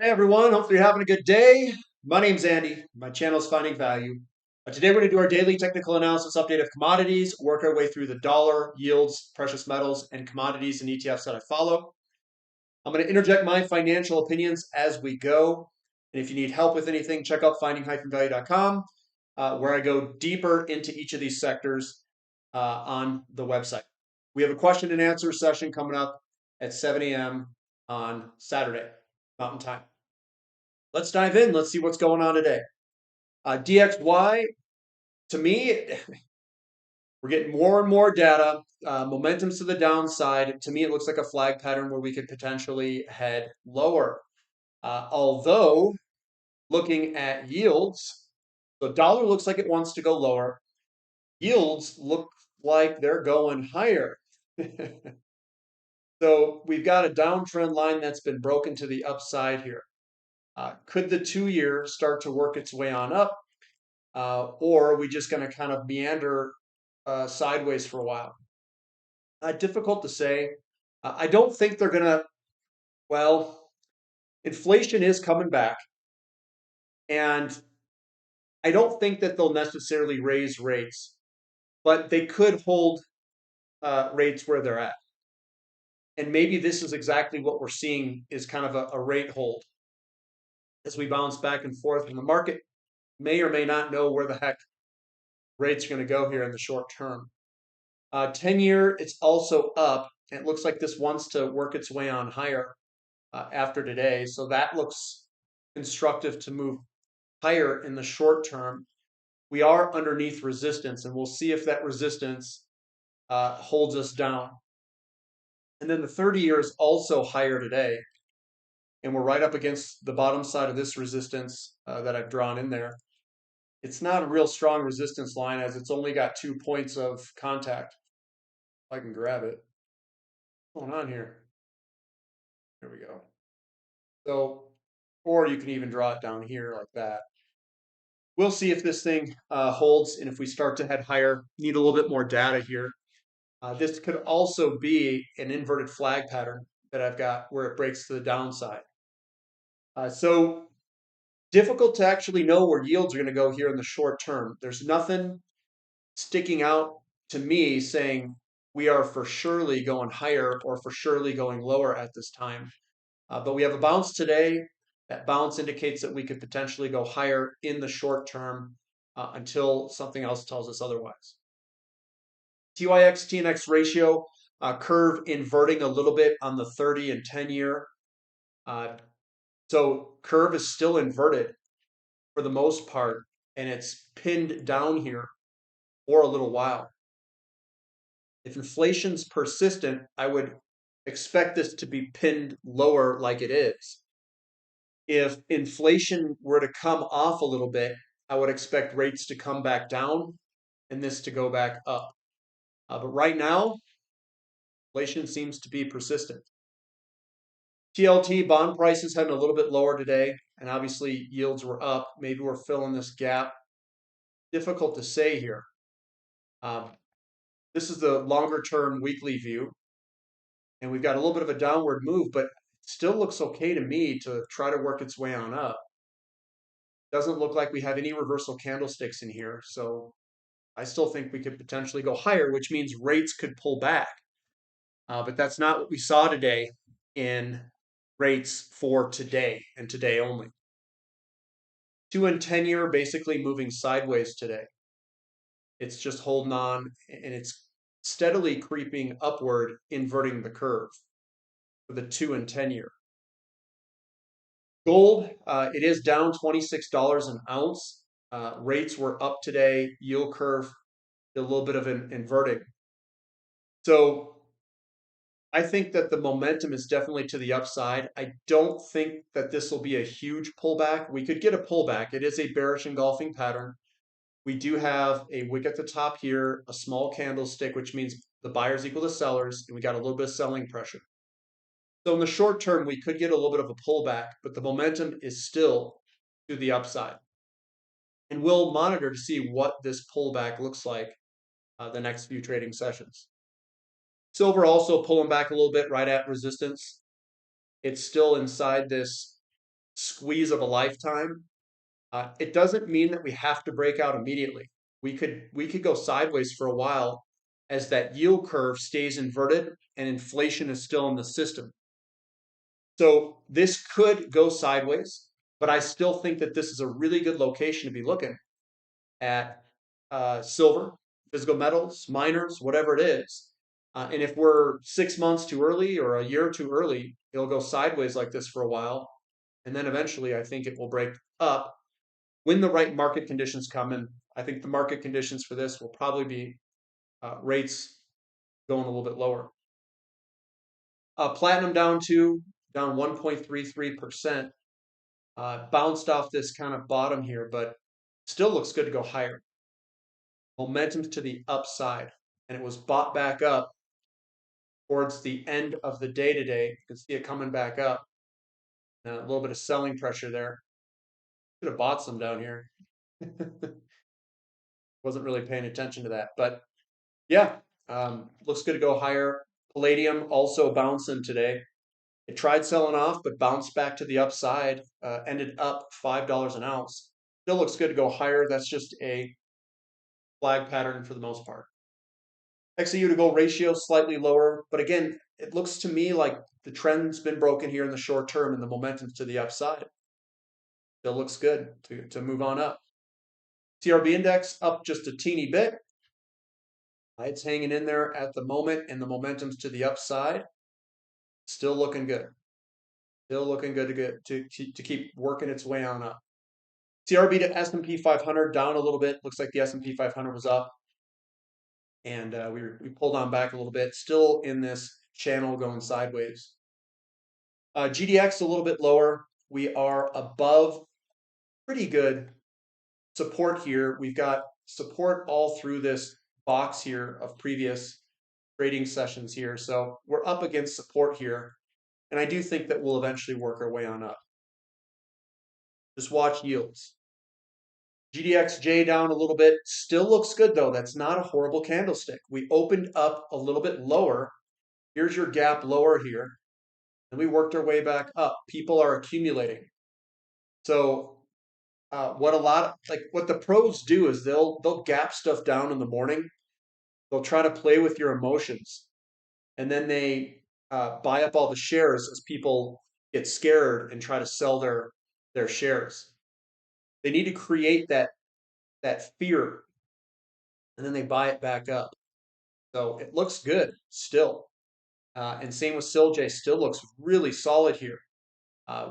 Hey everyone, hopefully you're having a good day. My name's Andy. My channel is Finding Value. Today we're going to do our daily technical analysis update of commodities, work our way through the dollar, yields, precious metals, and commodities and ETFs that I follow. I'm going to interject my financial opinions as we go. And if you need help with anything, check out finding-value.com, where I go deeper into each of these sectors on the website. We have a question and answer session coming up at 7 a.m. on Saturday, Mountain Time. Let's dive in. Let's see what's going on today. DXY, to me, we're getting more and more data. Momentum's to the downside. To me, it looks like a flag pattern where we could potentially head lower. Although, looking at yields, the dollar looks like it wants to go lower. Yields look like they're going higher. So we've got a downtrend line that's been broken to the upside here. Could the 2-year start to work its way on up? Or are we just going to kind of meander sideways for a while? Difficult to say. I don't think they're going to, well, inflation is coming back. And I don't think that they'll necessarily raise rates, but they could hold rates where they're at. And maybe this is exactly what we're seeing is kind of a rate hold as we bounce back and forth. And the market may or may not know where the heck rates are going to go here in the short term. 10-year, it's also up. It looks like this wants to work its way on higher after today. So that looks constructive to move higher in the short term. We are underneath resistance, and we'll see if that resistance holds us down. And then the 30-year is also higher today. And we're right up against the bottom side of this resistance that I've drawn in there. It's not a real strong resistance line as it's only got 2 points of contact. If I can grab it. What's going on here? Here we go. So, or you can even draw it down here like that. We'll see if this thing holds, and if we start to head higher, need a little bit more data here. This could also be an inverted flag pattern that I've got where it breaks to the downside. So difficult to actually know where yields are going to go here in the short term. There's nothing sticking out to me saying we are for surely going higher or for surely going lower at this time. But we have a bounce today. That bounce indicates that we could potentially go higher in the short term until something else tells us otherwise. TYX TNX ratio curve inverting a little bit on the 30 and 10-year. So curve is still inverted for the most part, and it's pinned down here for a little while. If inflation's persistent, I would expect this to be pinned lower like it is. If inflation were to come off a little bit, I would expect rates to come back down and this to go back up. But right now, inflation seems to be persistent. TLT bond prices heading a little bit lower today, and obviously yields were up. Maybe we're filling this gap. Difficult to say here. This is the longer term weekly view, and we've got a little bit of a downward move, but it still looks okay to me to try to work its way on up. Doesn't look like we have any reversal candlesticks in here, so I still think we could potentially go higher, which means rates could pull back. But that's not what we saw today in rates for today and today only. 2 and 10-year basically moving sideways today. It's just holding on, and it's steadily creeping upward, inverting the curve for the 2 and 10-year. Gold, it is down $26 an ounce. Rates were up today. Yield curve, a little bit of an inverting. So I think that the momentum is definitely to the upside. I don't think that this will be a huge pullback. We could get a pullback. It is a bearish engulfing pattern. We do have a wick at the top here, a small candlestick, which means the buyers equal to sellers, and we got a little bit of selling pressure. So in the short term, we could get a little bit of a pullback, but the momentum is still to the upside. And we'll monitor to see what this pullback looks like the next few trading sessions. Silver also pulling back a little bit right at resistance. It's still inside this squeeze of a lifetime. It doesn't mean that we have to break out immediately. We could go sideways for a while as that yield curve stays inverted and inflation is still in the system. So this could go sideways, but I still think that this is a really good location to be looking at silver, physical metals, miners, whatever it is. And if we're 6 months too early or a year too early, it'll go sideways like this for a while. And then eventually, I think it will break up when the right market conditions come. And I think the market conditions for this will probably be rates going a little bit lower. Platinum down 1.33%. Bounced off this kind of bottom here, but still looks good to go higher. Momentum to the upside, and it was bought back up towards the end of the day today. You can see it coming back up. A little bit of selling pressure there. Should have bought some down here. Wasn't really paying attention to that, but yeah, looks good to go higher. Palladium also bouncing today. It tried selling off, but bounced back to the upside. Ended up $5 an ounce. Still looks good to go higher. That's just a flag pattern for the most part. XAU to gold ratio slightly lower, but again, it looks to me like the trend's been broken here in the short term and the momentum's to the upside. Still looks good to move on up. CRB index up just a teeny bit. It's hanging in there at the moment and the momentum's to the upside. Still looking good. Still looking good to keep working its way on up. CRB to S&P 500 down a little bit. Looks like the S&P 500 was up. And we pulled on back a little bit. Still in this channel going sideways. GDX a little bit lower. We are above pretty good support here. We've got support all through this box here of previous trading sessions here. So we're up against support here. And I do think that we'll eventually work our way on up. Just watch yields. GDXJ down a little bit. Still looks good though. That's not a horrible candlestick. We opened up a little bit lower. Here's your gap lower here. And we worked our way back up. People are accumulating. So what the pros do is they'll gap stuff down in the morning. They'll try to play with your emotions, and then they buy up all the shares as people get scared and try to sell their shares. They need to create that fear, and then they buy it back up. So it looks good still, and same with SILJ. Still looks really solid here.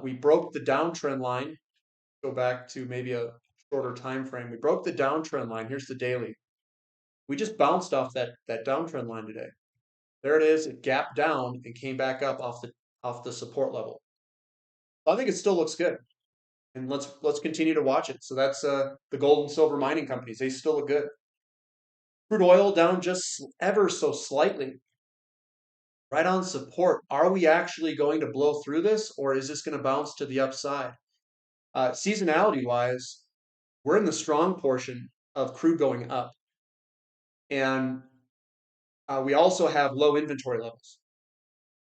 We broke the downtrend line. Go back to maybe a shorter time frame. We broke the downtrend line. Here's the daily. We just bounced off that downtrend line today. There it is. It gapped down and came back up off the support level. I think it still looks good, and let's continue to watch it. So that's the gold and silver mining companies. They still look good. Crude oil down just ever so slightly, right on support. Are we actually going to blow through this, or is this going to bounce to the upside? Seasonality wise, we're in the strong portion of crude going up. And we also have low inventory levels.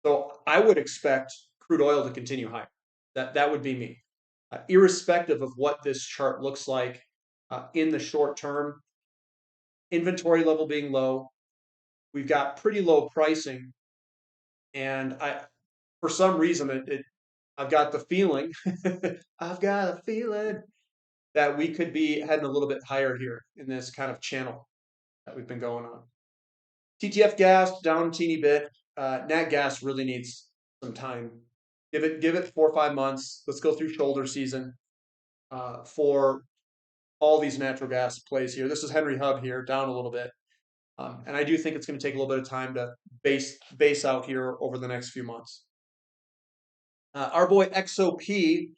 So I would expect crude oil to continue higher. That would be me. Irrespective of what this chart looks like in the short term, inventory level being low, we've got pretty low pricing. And for some reason, I've got the feeling, I've got a feeling that we could be heading a little bit higher here in this kind of channel that we've been going on. TTF gas down a teeny bit. Nat gas really needs some time. Give it 4 or 5 months. Let's go through shoulder season for all these natural gas plays here. This is Henry Hub here, down a little bit. And I do think it's going to take a little bit of time to base out here over the next few months. Our boy XOP, we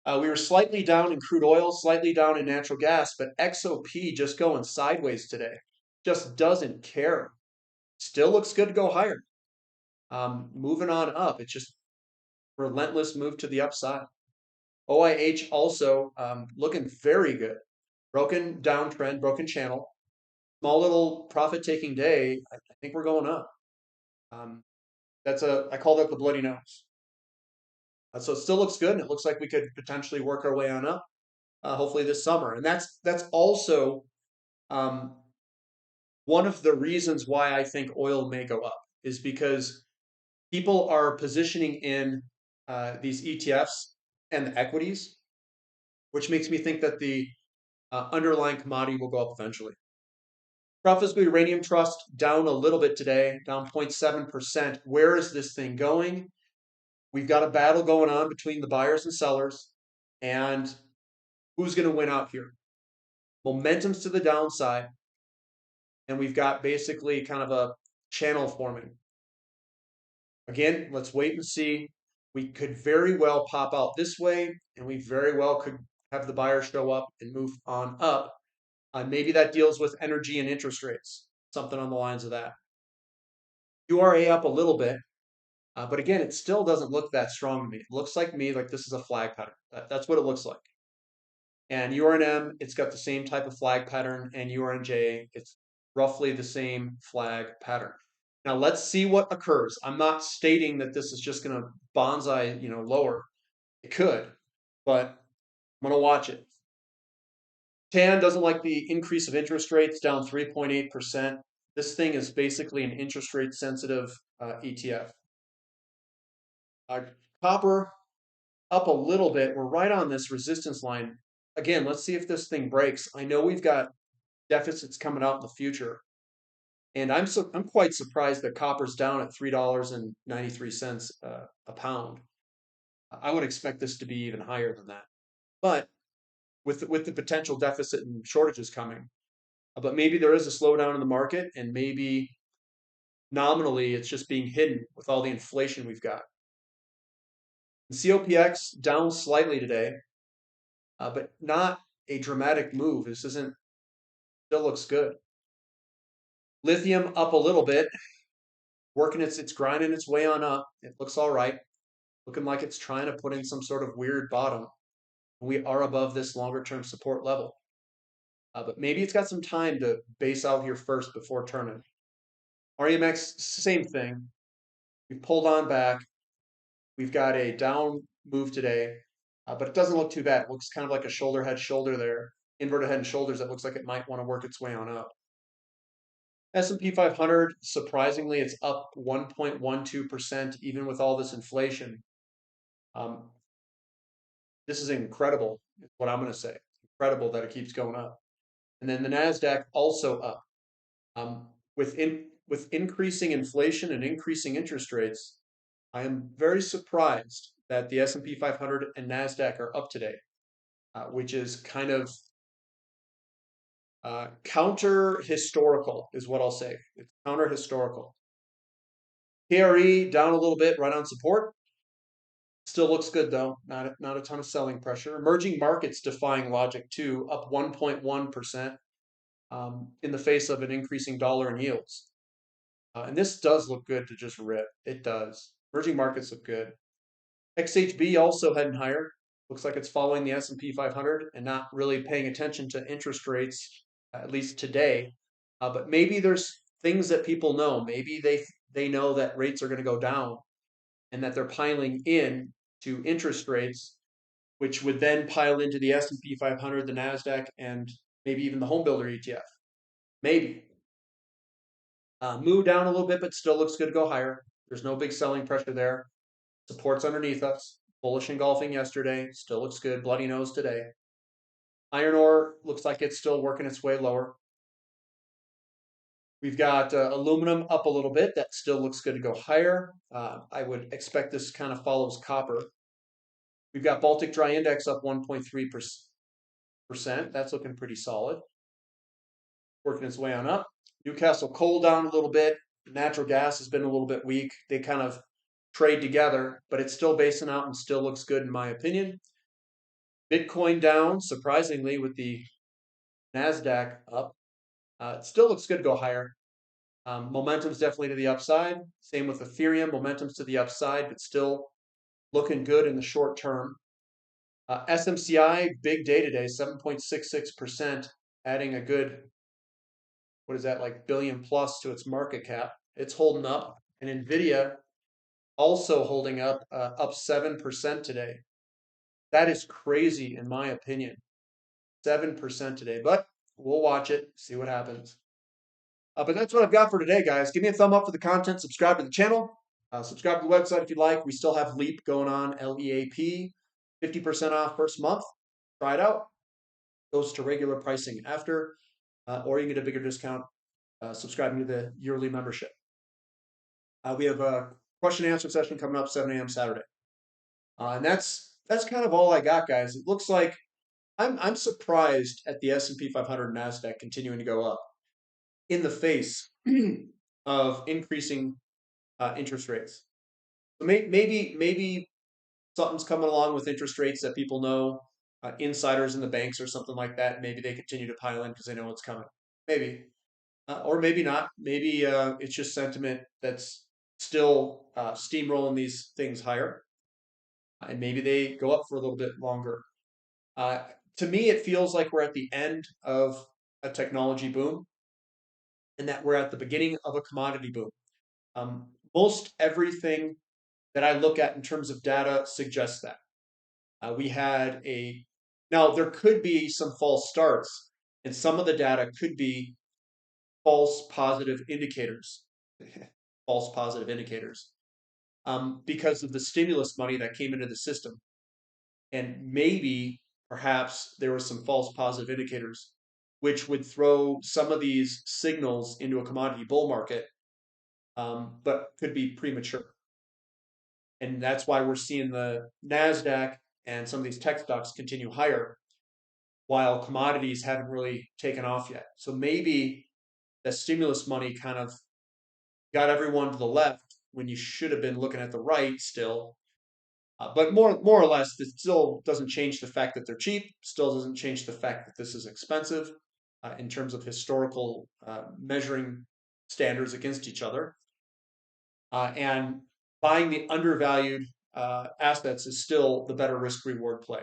were slightly down in crude oil, slightly down in natural gas, but XOP just going sideways today. Just doesn't care. Still looks good to go higher. Moving on up. It's just relentless move to the upside. OIH also looking very good. Broken downtrend, broken channel. Small little profit-taking day. I think we're going up. I call that the bloody nose. So it still looks good, and it looks like we could potentially work our way on up, hopefully this summer. And that's also um, one of the reasons why I think oil may go up is because people are positioning in these ETFs and the equities, which makes me think that the underlying commodity will go up eventually. Physical Uranium Trust down a little bit today, down 0.7%. Where is this thing going? We've got a battle going on between the buyers and sellers, and who's going to win out here? Momentum's to the downside, and we've got basically kind of a channel forming. Again, let's wait and see. We could very well pop out this way, and we very well could have the buyer show up and move on up. Maybe that deals with energy and interest rates, something on the lines of that. URA up a little bit, but again, it still doesn't look that strong to me. It looks like this is a flag pattern. That's what it looks like. And URNM, it's got the same type of flag pattern, and URNJ, it's roughly the same flag pattern. Now let's see what occurs. I'm not stating that this is just going to bonsai, lower. It could, but I'm going to watch it. TAN doesn't like the increase of interest rates, down 3.8%. This thing is basically an interest rate sensitive ETF. Copper up a little bit. We're right on this resistance line. Again, let's see if this thing breaks. I know we've got deficits coming out in the future, and I'm quite surprised that copper's down at $3.93 a pound. I would expect this to be even higher than that, but with the potential deficit and shortages coming, but maybe there is a slowdown in the market, and maybe nominally it's just being hidden with all the inflation we've got. The COPX down slightly today, but not a dramatic move. This isn't, still looks good. Lithium up a little bit, working it's grinding its way on up. It looks all right, looking like it's trying to put in some sort of weird bottom. We are above this longer term support level, but maybe it's got some time to base out here first before turning. REMX, same thing. We've pulled on back. We've got a down move today, but it doesn't look too bad. It looks kind of like a shoulder head shoulder there, inverted head and shoulders that looks like it might want to work its way on up. S&P 500, surprisingly, it's up 1.12% even with all this inflation. This is incredible, is what I'm going to say. Incredible that it keeps going up. And then the NASDAQ also up. With increasing inflation and increasing interest rates, I am very surprised that the S&P 500 and NASDAQ are up today, which is kind of counter-historical is what I'll say. It's counter-historical. KRE down a little bit, right on support. Still looks good though, not a ton of selling pressure. Emerging markets defying logic too, up 1.1% in the face of an increasing dollar and yields. And this does look good to just rip. It does. Emerging markets look good. XHB also heading higher. Looks like it's following the S&P 500 and not really paying attention to interest rates, at least today. But maybe there's things that people know. Maybe they know that rates are going to go down and that they're piling in to interest rates, which would then pile into the S&P 500, the NASDAQ, and maybe even the home builder ETF. Maybe. Move down a little bit, but still looks good to go higher. There's no big selling pressure there. Support's underneath us. Bullish engulfing yesterday. Still looks good. Bloody nose today. Iron ore looks like it's still working its way lower. We've got aluminum up a little bit. That still looks good to go higher. I would expect this kind of follows copper. We've got Baltic Dry Index up 1.3%. That's looking pretty solid. Working its way on up. Newcastle coal down a little bit. Natural gas has been a little bit weak. They kind of trade together, but it's still basing out and still looks good in my opinion. Bitcoin down, surprisingly, with the NASDAQ up. It still looks good to go higher. Momentum's definitely to the upside. Same with Ethereum. Momentum's to the upside, but still looking good in the short term. SMCI, big day today, 7.66%, adding a good, what is that, like billion plus to its market cap. It's holding up. And NVIDIA also holding up 7% today. That is crazy in my opinion. 7% today, but we'll watch it, see what happens. But that's what I've got for today, guys. Give me a thumb up for the content. Subscribe to the channel. Subscribe to the website if you'd like. We still have LEAP going on, LEAP, 50% off first month. Try it out. Goes to regular pricing after, or you can get a bigger discount subscribing to the yearly membership. We have a question and answer session coming up 7 a.m. Saturday. And that's kind of all I got, guys. It looks like I'm surprised at the S&P 500 and Nasdaq continuing to go up in the face of increasing interest rates. So maybe something's coming along with interest rates that people know, insiders in the banks or something like that. Maybe they continue to pile in because they know what's coming. Maybe, or maybe not. Maybe it's just sentiment that's still steamrolling these things higher, and maybe they go up for a little bit longer. Uh, to me, it feels like we're at the end of a technology boom, and that we're at the beginning of a commodity boom. Most everything that I look at in terms of data suggests that. We had a, now there could be some false starts, and some of the data could be false positive indicators, false positive indicators, because of the stimulus money that came into the system. And maybe, perhaps, there were some false positive indicators, which would throw some of these signals into a commodity bull market, but could be premature. And that's why we're seeing the NASDAQ and some of these tech stocks continue higher while commodities haven't really taken off yet. So maybe the stimulus money kind of got everyone to the left when you should have been looking at the right still. But more or less, it still doesn't change the fact that they're cheap, still doesn't change the fact that this is expensive in terms of historical measuring standards against each other. And buying the undervalued assets is still the better risk reward play.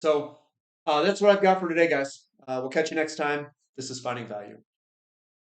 So that's what I've got for today, guys. We'll catch you next time. This is Finding Value.